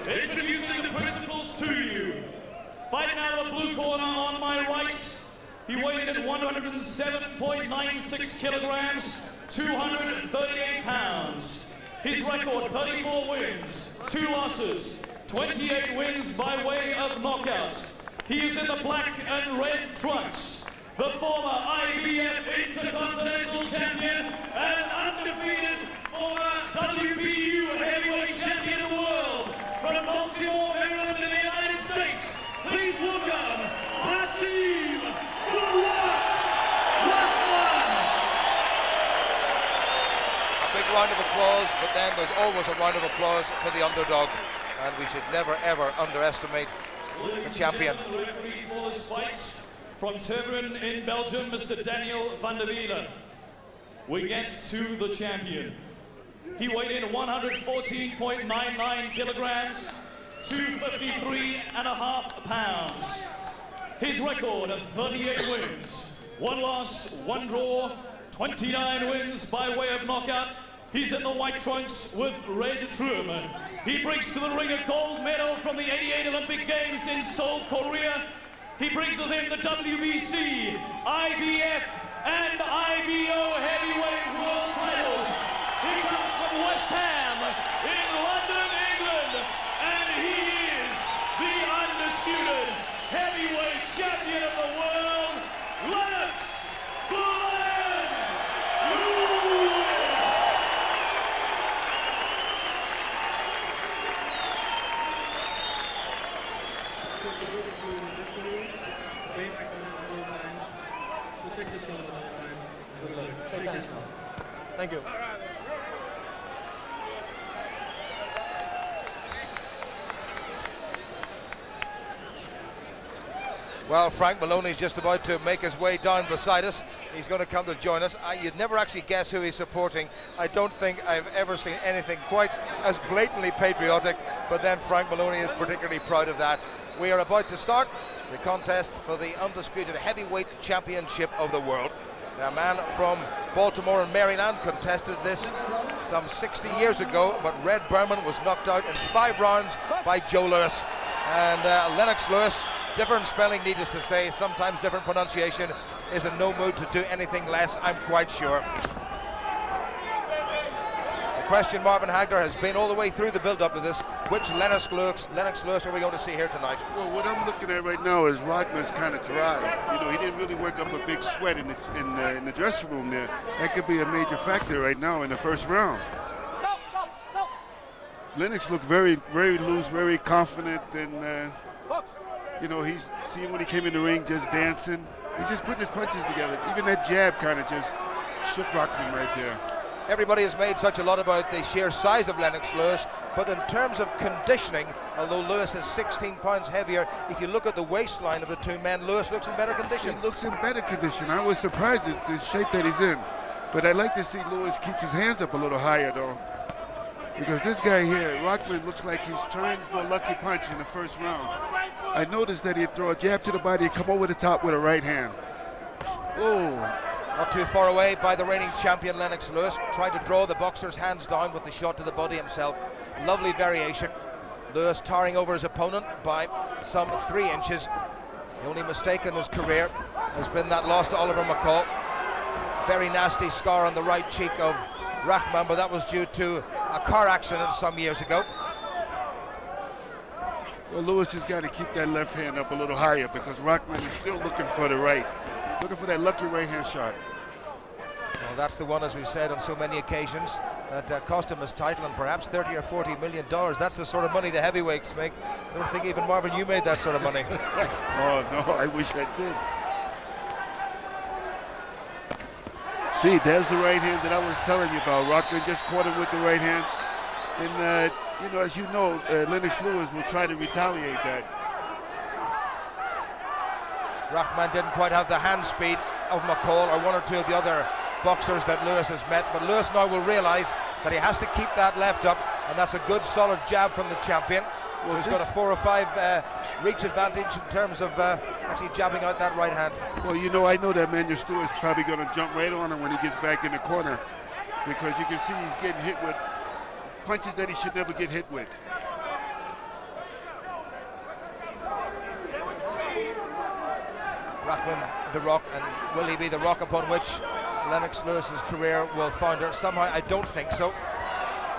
Introducing the principals to you. Fighting out of the blue corner on my right, he weighed in at 107.96 kilograms, 238 pounds. His record, 34 wins, 2 losses, 28 wins by way of knockout. He is in the black and red trunks, the former IBF Intercontinental Champion and undefeated former WBU Heavyweight Champion of the world from Baltimore, Maryland in the United States. Please welcome Hasim A big round of applause, but then there's always a round of applause for the underdog, and we should never ever underestimate the champion. The referee for this fight from Tervuren in Belgium, Mr. Daniel van der Wielen. We get to the champion. He weighed in 114.99 kilograms, 253.5 pounds. His record of 38 wins, 1 loss, 1 draw, 29 wins by way of knockout. He's in the white trunks with red trim. He brings to the ring a gold medal from the '88 Olympic Games in Seoul, Korea. He brings with him the WBC, IBF, and IBO heavyweight world titles. He comes from West Ham in London, England, and he is the undisputed heavyweight champion of the world, Lennox Bullen Lewis. Thank you. Well, Frank Maloney's just about to make his way down beside us. He's going to come to join us. You'd never actually guess who he's supporting. I don't think I've ever seen anything quite as blatantly patriotic, but then Frank Maloney is particularly proud of that. We are about to start the contest for the undisputed heavyweight championship of the world. A man from Baltimore and Maryland contested this some 60 years ago, but Red Berman was knocked out in 5 rounds by Joe Lewis. And Lennox Lewis, different spelling needless to say, sometimes different pronunciation, is in no mood to do anything less, I'm quite sure. The question, Marvin Hagler, has been all the way through the build-up to this, which Lennox Lewis are we going to see here tonight? Well, what I'm looking at right now is Rockman's kind of dry. You know, he didn't really work up a big sweat in the dressing room there. That could be a major factor right now in the first round. Lennox looked very, very loose, very confident, and you know, he's seen when he came in the ring just dancing. He's just putting his punches together. Even that jab kind of just shook Rockman right there. Everybody has made such a lot about the sheer size of Lennox Lewis, but in terms of conditioning, although Lewis is 16 pounds heavier, if you look at the waistline of the two men, Lewis looks in better condition. He looks in better condition. I was surprised at the shape that he's in. But I'd like to see Lewis keeps his hands up a little higher, though. Because this guy here, Rockman, looks like he's trying for a lucky punch in the first round. I noticed that he'd throw a jab to the body and come over the top with a right hand. Oh. Not too far away by the reigning champion Lennox Lewis, trying to draw the boxer's hands down with the shot to the body himself. Lovely variation. Lewis towering over his opponent by some 3 inches. The only mistake in his career has been that loss to Oliver McCall. Very nasty scar on the right cheek of Rahman, but that was due to a car accident some years ago. Well, Lewis has got to keep that left hand up a little higher because Rockman is still looking for the right. Looking for that lucky right hand shot. Well, that's the one, as we've said on so many occasions, that cost him his title and perhaps $30 or $40 million. That's the sort of money the heavyweights make. I don't think even Marvin, you made that sort of money. Oh, no, I wish I did. See, there's the right hand that I was telling you about. Rockman just caught him with the right hand. And, you know, as you know, Lennox Lewis will try to retaliate that. Rahman didn't quite have the hand speed of McCall or one or two of the other boxers that Lewis has met, but Lewis now will realize that he has to keep that left up, and that's a good solid jab from the champion. Well, he's got a 4 or 5 reach advantage in terms of actually jabbing out that right hand. Well, you know, I know that Manuel Stewart's probably going to jump right on him when he gets back in the corner, because you can see he's getting hit with punches that he should never get hit with. Rahman the rock, and will he be the rock upon which Lennox Lewis's career will founder? Somehow I don't think so.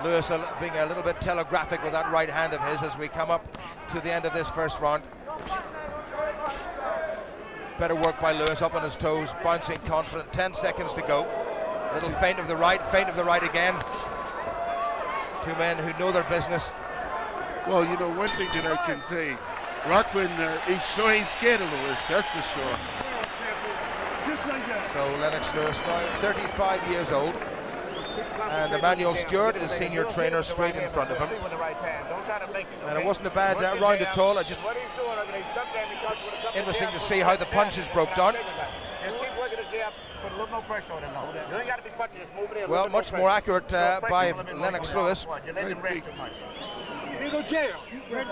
Lewis being a little bit telegraphic with that right hand of his as we come up to the end of this first round. Better work by Lewis, up on his toes, bouncing confident. 10 seconds to go. Little feint of the right again. Two men who know their business. Well, you know, one thing that I can say, Rockman, he's sure ain't scared of Lewis, that's for sure. So Lennox Lewis now 35 years old, and Emmanuel Stewart is senior trainer straight in front of him. And it wasn't a bad round at all. Interesting to see how the punches broke down. Well, much more accurate by Lennox Lewis. Here go jail. Good,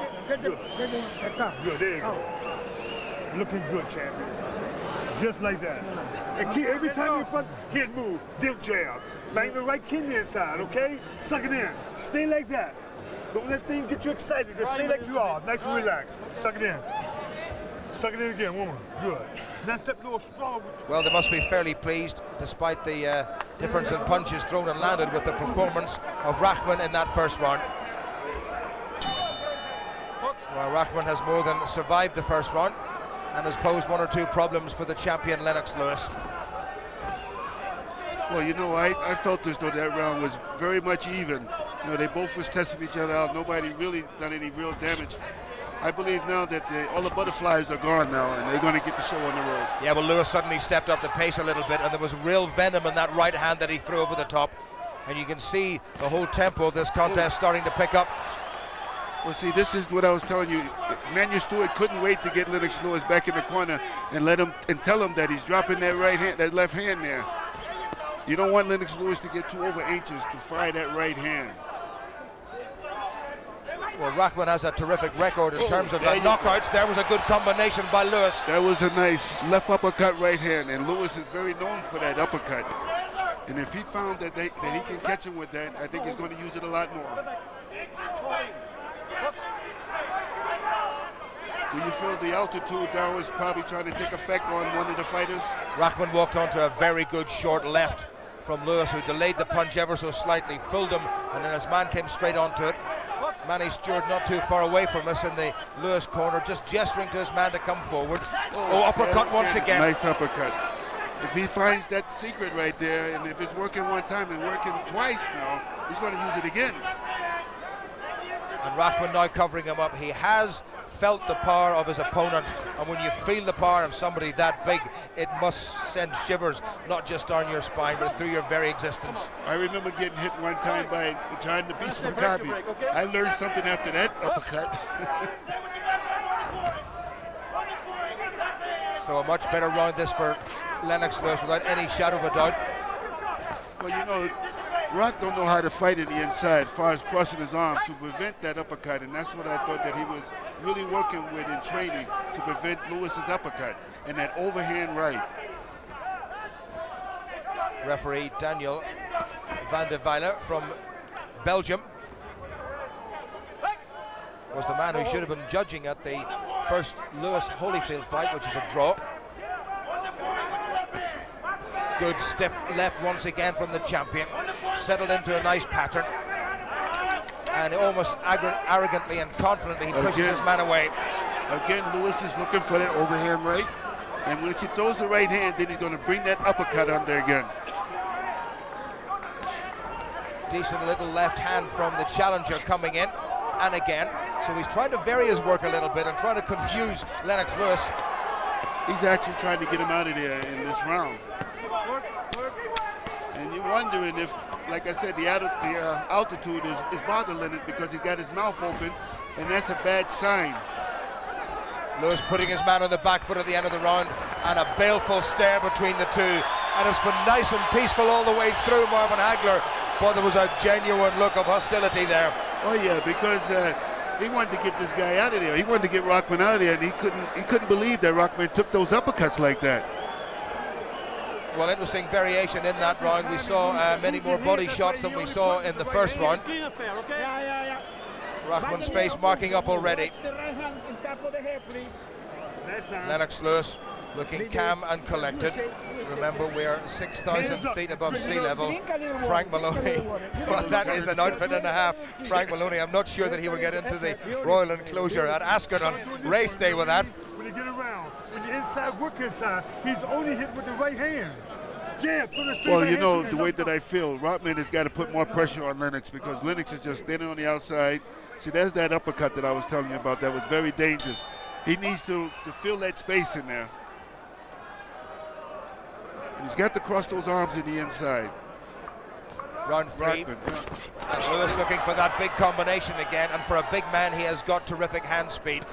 there you go. Looking good, champion. Just like that. And keep, every time you front, hit move, dip jab. Bang the right kidney inside, okay? Suck it in. Stay like that. Don't let things get you excited. Just stay like you are. Nice and relaxed. Suck it in. Suck it in again, woman. Good. Now step a little strong. Well, they must be fairly pleased, despite the difference in punches thrown and landed, with the performance of Rahman in that first round. Well, Rahman has more than survived the first round and has posed one or two problems for the champion Lennox Lewis. Well, you know, I felt as though that round was very much even. You know, they both was testing each other out. Nobody really done any real damage. I believe now that all the butterflies are gone now, and they're going to get the show on the road. Yeah, well, Lewis suddenly stepped up the pace a little bit, and there was real venom in that right hand that he threw over the top. And you can see the whole tempo of this contest starting to pick up. Well, see, this is what I was telling you. Emmanuel Stewart couldn't wait to get Lennox Lewis back in the corner and let him and tell him that he's dropping that right hand, that left hand there. You don't want Lennox Lewis to get too over anxious to fire that right hand. Well, Rahman has a terrific record in terms of knockouts. There was a good combination by Lewis. That was a nice left uppercut right hand, and Lewis is very known for that uppercut. And if he found that he can catch him with that, I think he's going to use it a lot more. Do you feel the altitude down is probably trying to take effect on one of the fighters? Rahman walked onto a very good short left from Lewis, who delayed the punch ever so slightly, fooled him, and then his man came straight onto it. Manny Stewart not too far away from us in the Lewis corner, just gesturing to his man to come forward. Oh, uppercut once again. Nice uppercut. If he finds that secret right there, and if it's working one time and working twice now, he's going to use it again. And Rahman now covering him up. He has felt the power of his opponent, and when you feel the power of somebody that big, it must send shivers not just down your spine but through your very existence. I remember getting hit one time by John the Beast Mugabe. I learned something after that uppercut. So a much better round this for Lennox Lewis without any shadow of a doubt. Well, you know, Rock don't know how to fight in the inside as far as crossing his arm to prevent that uppercut, and that's what I thought that he was really working with in training to prevent Lewis's uppercut and that overhand right. Referee Daniel van der Weiler from Belgium was the man who should have been judging at the first Lewis-Holyfield fight, which is a draw. Good stiff left once again from the champion, settled into a nice pattern, and almost arrogantly and confidently he pushes his man away. Again, Lewis is looking for that overhand right, and once he throws the right hand, then he's going to bring that uppercut under again. Decent little left hand from the challenger coming in, and again. So he's trying to vary his work a little bit and trying to confuse Lennox Lewis. He's actually trying to get him out of there in this round. And you're wondering if, like I said, the altitude is bothering him because he's got his mouth open, and that's a bad sign. Lewis putting his man on the back foot at the end of the round, and a baleful stare between the two. And it's been nice and peaceful all the way through, Marvin Hagler, but there was a genuine look of hostility there. Oh yeah, because he wanted to get this guy out of there. He wanted to get Rahman out of there, and he couldn't believe that Rahman took those uppercuts like that. Well, interesting variation in that round. We saw many more body shots than we saw in the first round. Rahman's face marking up already. Lennox Lewis looking calm and collected. Remember, we're 6,000 feet above sea level. Frank Maloney, well, that is an outfit and a half. Frank Maloney, I'm not sure that he will get into the Royal Enclosure at Ascot on race day with that. When you get around, when you're inside, work inside, he's only hit with the right hand. Jab, put a straight Well, right you know, hand the way that I feel, Rotman has got to put more pressure on Lennox because Lennox is just standing on the outside. See, there's that uppercut that I was telling you about that was very dangerous. He needs to fill that space in there. And he's got to cross those arms in the inside. Round 3. Rotman, And Lewis looking for that big combination again, and for a big man he has got terrific hand speed.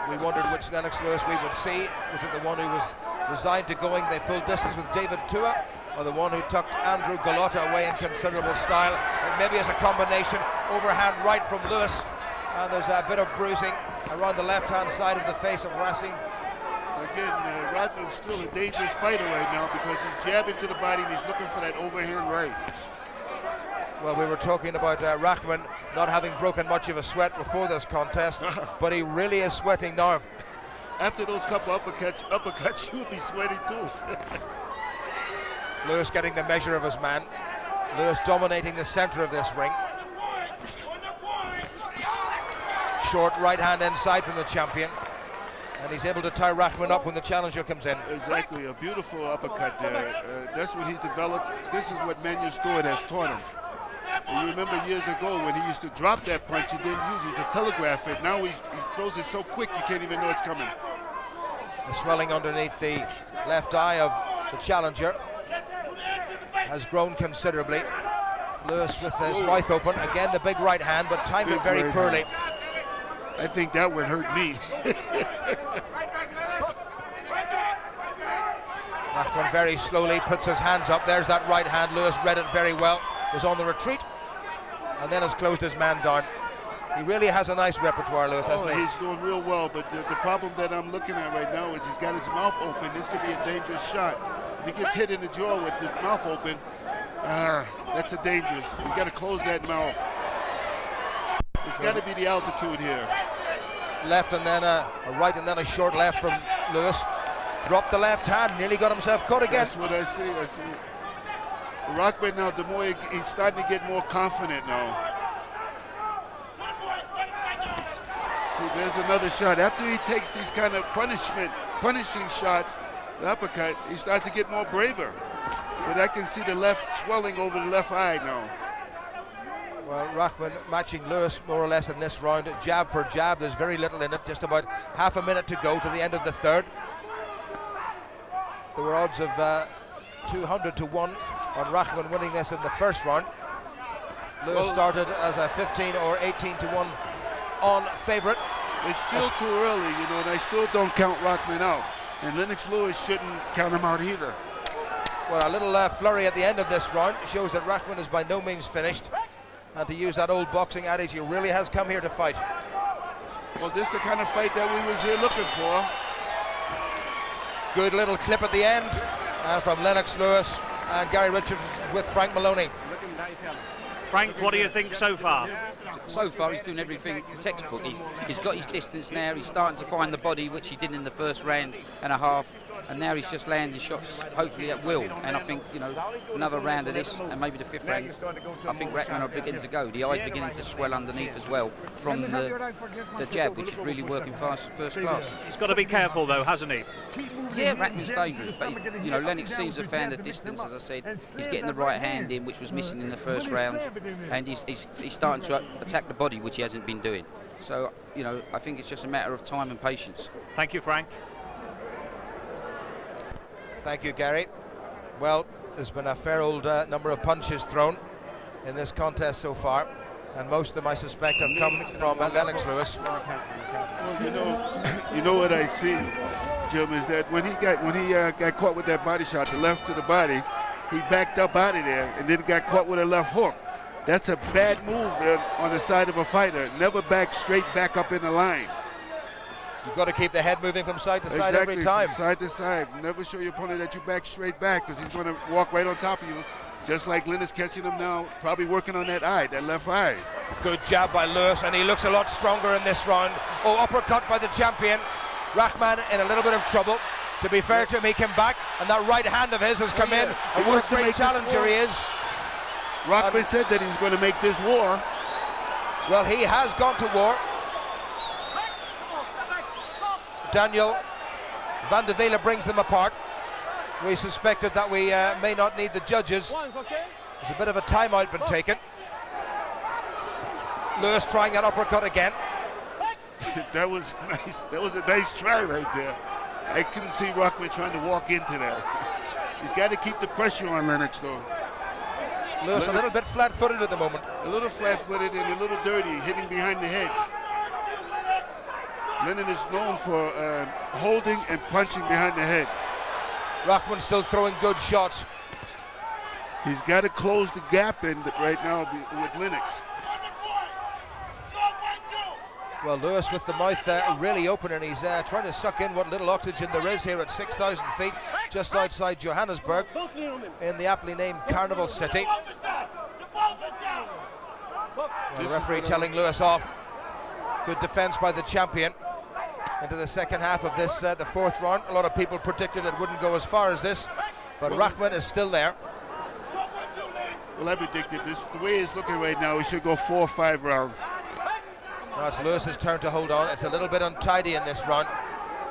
We wondered which Lennox Lewis we would see. Was it the one who was resigned to going the full distance with David Tua, or the one who tucked Andrew Gallotta away in considerable style? And maybe as a combination, overhand right from Lewis, and there's a bit of bruising around the left-hand side of the face of Racing. Again, Rotman's still a dangerous fighter right now because he's jabbing to the body and he's looking for that overhand right. Well, we were talking about Rachman not having broken much of a sweat before this contest, but he really is sweating now. After those couple uppercuts, he would be sweating too. Lewis getting the measure of his man. Lewis dominating the center of this ring. Short right hand inside from the champion. And he's able to tie Rachman up when the challenger comes in. Exactly, a beautiful uppercut there. That's what he's developed. This is what Manuel Stewart has taught him. And you remember years ago when he used to drop that punch, he didn't use it to telegraph it. Now he throws it so quick you can't even know it's coming. The swelling underneath the left eye of the challenger has grown considerably. Lewis with his mouth open. Again, the big right hand, but timed it very poorly. I think that would hurt me. Rachman very slowly puts his hands up. There's that right hand. Lewis read it very well. Was on the retreat and then has closed his man down. He really has a nice repertoire, Lewis, hasn't he? He's doing real well, but the problem that I'm looking at right now is he's got his mouth open. This could be a dangerous shot. If he gets hit in the jaw with his mouth open, that's a dangerous. You got to close that mouth. It's got to be the altitude here. Left and then a right and then a short left from Lewis. Dropped the left hand, nearly got himself caught again. That's what I see. Rachman now, the more he's starting to get more confident now. See, there's another shot. After he takes these kind of punishing shots, the uppercut, he starts to get more braver. But I can see the left swelling over the left eye now. Well, Rachman matching Lewis more or less in this round, jab for jab. There's very little in it, just about half a minute to go to the end of the third. There were odds of 200 to 1 on Rachman winning this in the first round. Lewis started as a 15 or 18 to 1 on favourite. It's still too early, you know, and I still don't count Rachman out. And Lennox Lewis shouldn't count him out either. Well, a little flurry at the end of this round shows that Rachman is by no means finished. And to use that old boxing adage, he really has come here to fight. Well, this is the kind of fight that we was here looking for. Good little clip at the end from Lennox Lewis and Gary Richards with Frank Maloney. Frank, what do you think so far? So far, he's doing everything textbook. He's got his distance now. He's starting to find the body, which he did in the first round and a half. And now he's just landing shots, hopefully at will. And I think, you know, another round of this, and maybe the fifth round, I think Rachman will begin to go. The eye's beginning to swell underneath as well from the jab, which is really working first class. He's got to be careful, though, hasn't he? Yeah, Rachman's dangerous, but you know, Lennox seems to have found the distance. As I said, he's getting the right hand in, which was missing in the first round, and he's starting to attack the body, which he hasn't been doing. So, you know, I think it's just a matter of time and patience. Thank you, Frank. Thank you, Gary. Well, there's been a fair old number of punches thrown in this contest so far, and most of them, I suspect, have come from Lennox Lewis. Well, you know what I see, Jim, is that when he got caught with that body shot, the left to the body, he backed up out of there and then got caught with a left hook. That's a bad move on the side of a fighter. Never back straight back up in the line. You've got to keep the head moving from side to side every time. Side to side. Never show your opponent that you back straight back, because he's going to walk right on top of you, just like Lynn is catching him now, probably working on that eye, that left eye. Good jab by Lewis, and he looks a lot stronger in this round. Oh, uppercut by the champion. Rachman in a little bit of trouble. To be fair to him, he came back, and that right hand of his has come in. And what a great challenger he is. Rockman said that he was going to make this war. Well, he has gone to war. Daniel Van de Vele brings them apart. We suspected that we may not need the judges. There's a bit of a timeout been taken. Lewis trying that uppercut again. That was nice. That was a nice try right there. I couldn't see Rockman trying to walk into that. He's got to keep the pressure on Lennox, though. Lewis a little bit flat-footed at the moment. A little flat-footed and a little dirty, hitting behind the head. Lennon is known for holding and punching behind the head. Rockman still throwing good shots. He's got to close the gap in right now with Lennox. Well, Lewis with the mouth really open, and he's trying to suck in what little oxygen there is here at 6,000 feet, just outside Johannesburg, in the aptly named Carnival City. Well, the referee telling Lewis off. Good defense by the champion. Into the second half of this, the fourth round. A lot of people predicted it wouldn't go as far as this, but Rockman is still there. Well, I predicted this. The way it's looking right now, he should go 4 or 5 rounds. Now it's Lewis's turn to hold on. It's a little bit untidy in this round,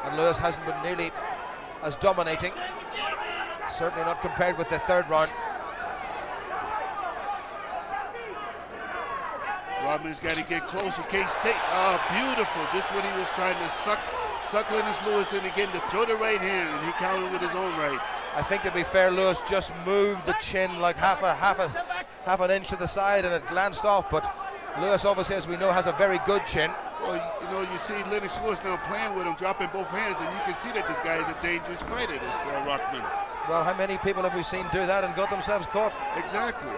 and Lewis hasn't been nearly as dominating. Certainly not compared with the third round. Rodman's got to get close in case they. Oh, beautiful. This is when he was trying to suck Lennox Lewis in again to throw the right hand, and he countered with his own right. I think, to be fair, Lewis just moved the chin like half an inch to the side, and it glanced off, but Lewis, obviously, as we know, has a very good chin. Well, you know, you see Lennox Lewis now playing with him, dropping both hands, and you can see that this guy is a dangerous fighter, this Rockman. Well, how many people have we seen do that and got themselves caught? Exactly.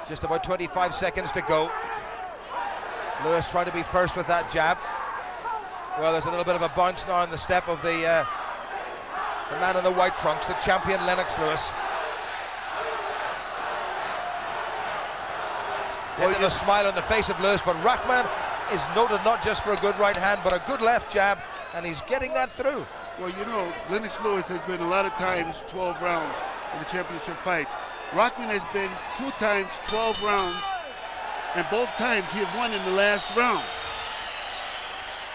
Just about 25 seconds to go. Lewis trying to be first with that jab. Well, there's a little bit of a bounce now on the step of the man in the white trunks, the champion Lennox Lewis. Well, a smile on the face of Lewis, but Rockman is noted not just for a good right hand, but a good left jab, and he's getting that through. Well, you know, Lennox Lewis has been a lot of times 12 rounds in the championship fights. Rockman has been 2 times 12 rounds, and both times he has won in the last rounds.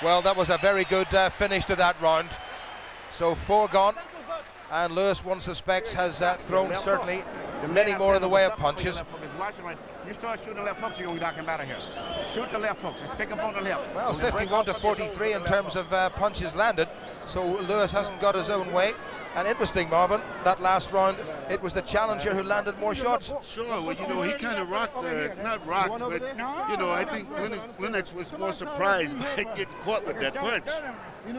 Well, that was a very good finish to that round. So 4 gone, and Lewis, one suspects, has thrown certainly many more in the way of punches. You start shooting the left hooks, you're going to knock him out of here. Shoot the left hooks, just pick him on the left. Well, 51 to 43 in terms of punches landed, so Lewis hasn't got his own way. And interesting, Marvin, that last round, it was the challenger who landed more shots. Sure, well, you know, he kind of rocked, not rocked, but, you know, I think Lennox was more surprised by getting caught with that punch. I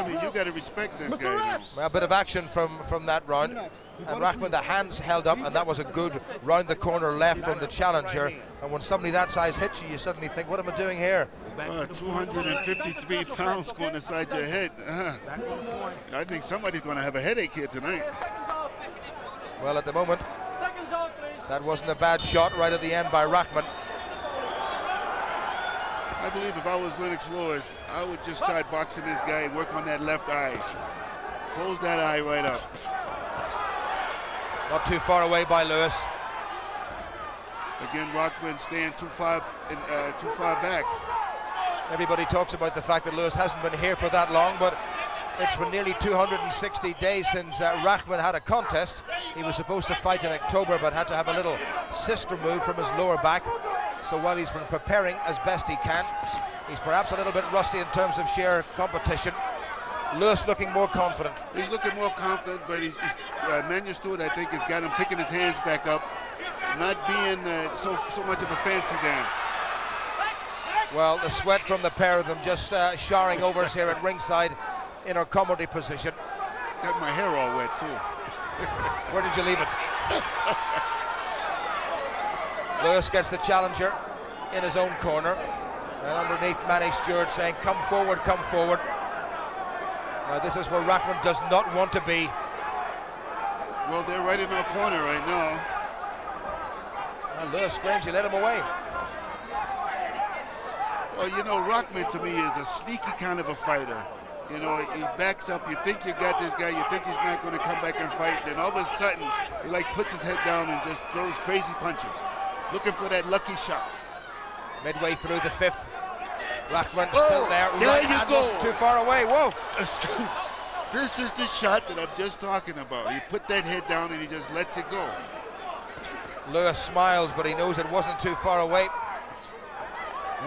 mean, you got to respect this guy now. Well, a bit of action from that round. And Rockman, the hands held up, and that was a good round the corner left from the challenger. And when somebody that size hits you, you suddenly think, what am I doing here? 253 pounds going inside your head. I think somebody's going to have a headache here tonight. Well, at the moment, that wasn't a bad shot right at the end by Rockman. I believe if I was Lennox Lewis, I would just start boxing this guy and work on that left eye. Close that eye right up. Not too far away by Lewis. Again, Rockman staying too far back. Everybody talks about the fact that Lewis hasn't been here for that long, but it's been nearly 260 days since Rockman had a contest. He was supposed to fight in October, but had to have a little cyst removed from his lower back. So while he's been preparing as best he can, he's perhaps a little bit rusty in terms of sheer competition. Lewis looking more confident. He's looking more confident, but Manuel Stewart, I think, has got him picking his hands back up, not being so much of a fancy dance. Well, the sweat from the pair of them just showering over us here at ringside in our comedy position. Got my hair all wet, too. Where did you leave it? Lewis gets the challenger in his own corner, and underneath Manny Stewart saying, come forward, come forward. Now this is where Rockman does not want to be. Well, they're right in our corner right now. Well, Lewis strangely led him away. Well, you know, Rockman to me is a sneaky kind of a fighter. You know, he backs up. You think you got this guy. You think he's not going to come back and fight. Then all of a sudden, he like puts his head down and just throws crazy punches, looking for that lucky shot. Midway through the fifth, Rahman still there. There Right you hand go. wasn't too far away. Whoa! This is the shot that I'm just talking about. He put that head down and he just lets it go. Lewis smiles, but he knows it wasn't too far away.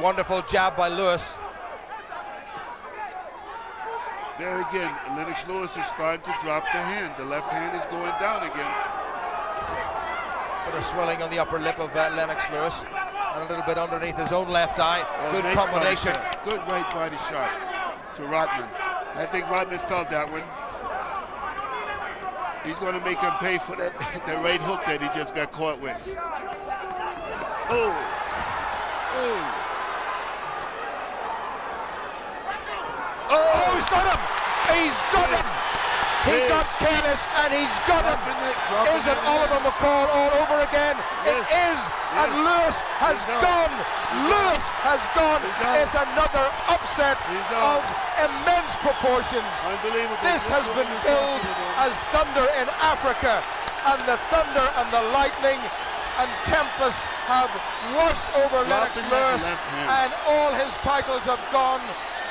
Wonderful jab by Lewis. There again, Lennox Lewis is starting to drop the hand. The left hand is going down again. Bit of swelling on the upper lip of Lennox Lewis, and a little bit underneath his own left eye. Good Nice combination. body shot. Good right body shot to Rodman. I think Rodman felt that one. He's going to make him pay for that right hook that he just got caught with. Oh. Oh, he's got him! He's got him! He got careless and he's got him! Is it Oliver McCall all over again? It is! And Lewis has gone! Lewis has gone! It's another upset of immense proportions. Unbelievable. This has been billed as thunder in Africa, and the thunder and the lightning and tempest have washed over Lennox Lewis, and all his titles have gone,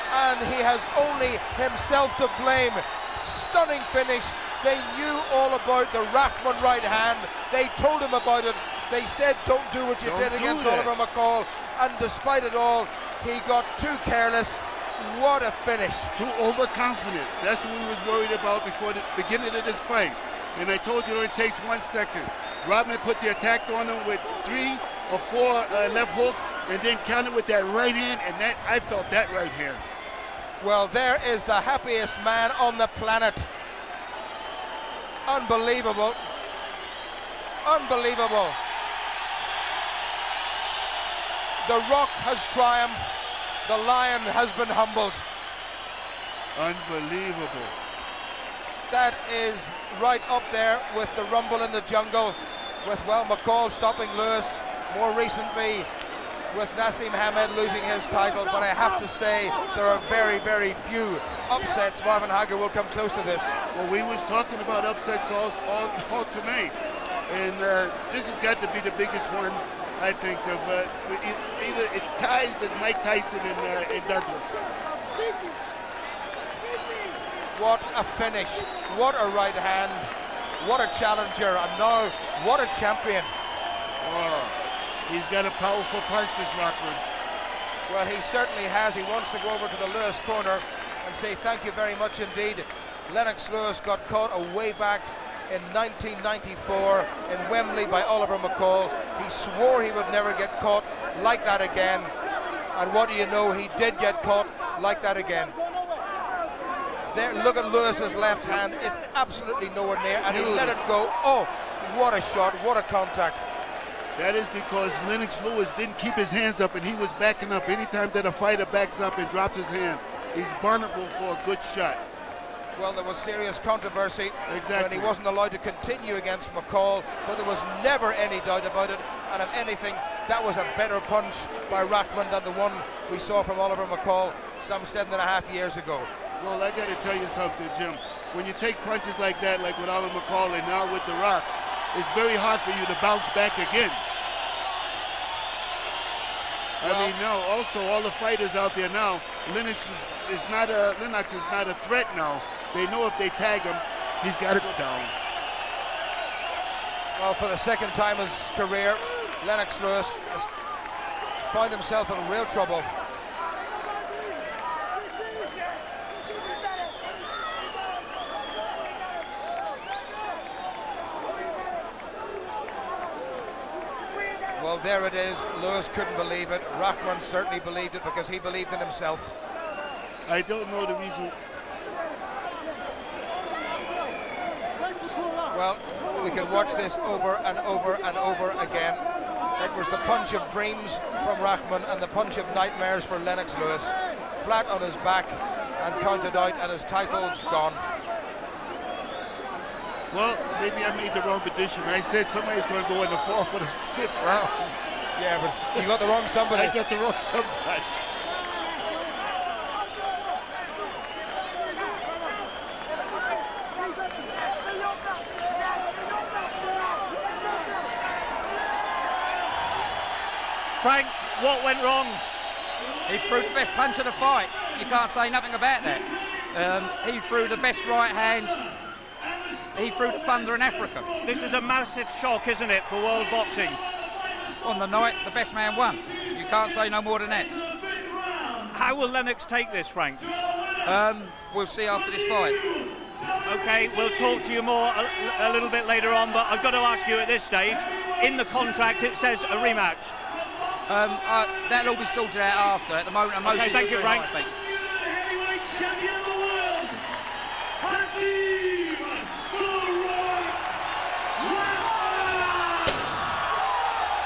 and he has only himself to blame. Stunning finish. They knew all about the Rahman right hand. They told him about it. They said, don't do what you did against Oliver McCall, and despite it all, he got too careless. What a finish. Too overconfident. That's what we was worried about before the beginning of this fight. And I told you it only takes 1 second. Rodman put the attack on him with 3 or 4 left hooks, and then countered with that right hand, and that I felt that right hand. Well, there is the happiest man on the planet. Unbelievable. Unbelievable. The Rock has triumphed. The Lion has been humbled. Unbelievable. That is right up there with the Rumble in the Jungle, with, well, McCall stopping Lewis, more recently with Nassim Hamed losing his title, but I have to say there are very, very few upsets. Marvin Hagler will come close to this. Well, we was talking about upsets all tonight, and this has got to be the biggest one, I think, of either it ties the Mike Tyson and Douglas. What a finish, what a right hand, what a challenger, and now what a champion. Oh. He's got a powerful punch, this Rockman. Well, he certainly has. He wants to go over to the Lewis corner and say thank you very much indeed. Lennox Lewis got caught way back in 1994 in Wembley by Oliver McCall. He swore he would never get caught like that again. And what do you know, he did get caught like that again. There, look at Lewis's left hand. It's absolutely nowhere near, and he let it go. Oh, what a shot, what a contact. That is because Lennox Lewis didn't keep his hands up, and he was backing up. Anytime that a fighter backs up and drops his hand, he's vulnerable for a good shot. Well, there was serious controversy when he Exactly. wasn't allowed to continue against McCall, but there was never any doubt about it. And if anything, that was a better punch by Rahman than the one we saw from Oliver McCall some 7.5 years ago. Well, I got to tell you something, Jim. When you take punches like that, like with Oliver McCall and now with The Rock, it's very hard for you to bounce back again. I mean, now also all the fighters out there now, Lennox is not a threat now. They know if they tag him, he's got to go down. Well, for the second time in his career, Lennox Lewis has found himself in real trouble. Well, there it is. Lewis couldn't believe it. Rahman certainly believed it because he believed in himself. I don't know the reason. Well, we could watch this over and over and over again. It was the punch of dreams from Rahman and the punch of nightmares for Lennox Lewis. Flat on his back and counted out, and his title's gone. Well, maybe I made the wrong prediction. I said somebody's going to go in the 4th or the 5th round. Yeah, but you got the wrong somebody. I got the wrong somebody. Frank, what went wrong? He threw the best punch of the fight. You can't say nothing about that. He threw the best right hand. He threw the thunder in Africa. This is a massive shock, isn't it, for world boxing? On the night, the best man won. You can't say no more than that. How will Lennox take this, Frank? We'll see after this fight. Okay, we'll talk to you more a little bit later on, but I've got to ask you at this stage, in the contract it says a rematch. That'll all be sorted out after. At the moment, Okay, thank you, Frank. Thanks. Heavyweight champion